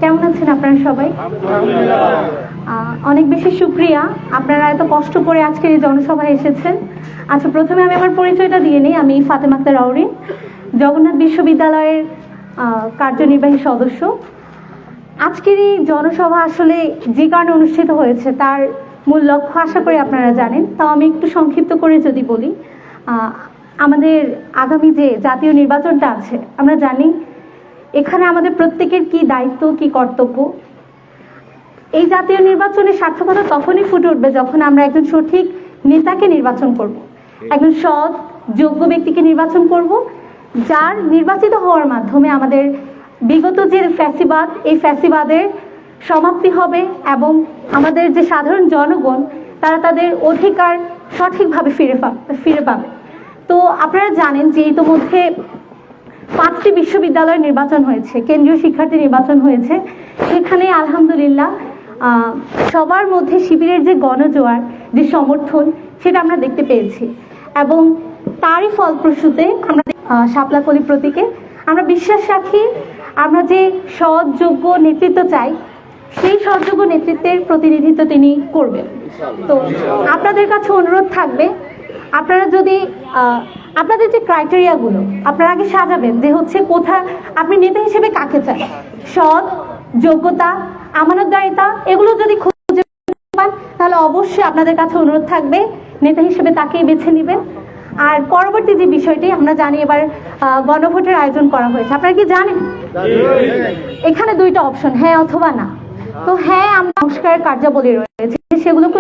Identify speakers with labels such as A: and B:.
A: কেমন আছেন আপনারা সবাই? অনেক বেশি শুক্রিয়া, আপনারা এত কষ্ট করে আজকের এই জনসভায় এসেছেন। আচ্ছা, প্রথমে আমি আমার পরিচয়টা দিয়ে নিই। আমি ফাতেমা আক্তার আউরিন, জগন্নাথ বিশ্ববিদ্যালয়ের কার্যনির্বাহী সদস্য। আজকের এই জনসভা আসলে যে কারণে অনুষ্ঠিত হয়েছে তার মূল লক্ষ্য আশা করি আপনারা জানেন, তাও আমি একটু সংক্ষিপ্ত করে যদি বলি। আমাদের আগামী যে জাতীয় নির্বাচনটা আছে, আমরা জানি এখানে আমাদের প্রত্যেকের কি দায়িত্ব, কি কর্তব্য। এই জাতীয় নির্বাচনের সার্থকতা তখনই ফুটে উঠবে যখন আমরা একজন সঠিক নেতাকে নির্বাচন করব, একজন সৎ যোগ্য ব্যক্তিকে নির্বাচন করব, যার নির্বাচিত হওয়ার মাধ্যমে আমাদের বিগত যে ফ্যাসিবাদ, এই ফ্যাসিবাদের সমাপ্তি হবে এবং আমাদের যে সাধারণ জনগণ তারা তাদের অধিকার সঠিকভাবে ফিরে পাবে। তো আপনারা জানেন যে ইতোমধ্যে 5টি বিশ্ববিদ্যালয়ের নির্বাচন হয়েছে, কেন্দ্রীয় শিক্ষার্থী নির্বাচন হয়েছে। সেখানে আলহামদুলিল্লাহ সবার মধ্যে শিবিরের যে গণজোয়ার, যে সমর্থন, সেটা আমরা দেখতে পেয়েছি এবং তারই ফলপ্রসূতে আমরা শাপলাকলি প্রতীকে আমরা বিশ্বাস রাখি আমরা যে সৎ যোগ্য নেতৃত্ব চাই, সেই সৎযোগ্য নেতৃত্বের প্রতিনিধিত্ব তিনি করবেন। তো আপনাদের কাছে অনুরোধ থাকবে, আপনারা যদি আপনাদের যে ক্রাইটেরিয়াগুলো আপনারা আগে সাজাবেন, যে হচ্ছে কোথা আপনি নেতা হিসেবে কাকে চান, সৎ, যোগ্যতা, আমানতদারিতা, এগুলো যদি খুঁজে পান তাহলে অবশ্যই আপনাদের কাছে অনুরোধ থাকবে নেতা হিসেবে তাকেই বেছে নেবেন। আর পরবর্তী যে বিষয়টি, আমরা জানি এবার গণভোটের আয়োজন করা হয়েছে। আপনারা কি জানেন এখানে 2টা অপশন, হ্যাঁ অথবা না। তো হ্যাঁ, আমরা সংস্কারের কার্যাবলী রয়েছে, সেগুলোকে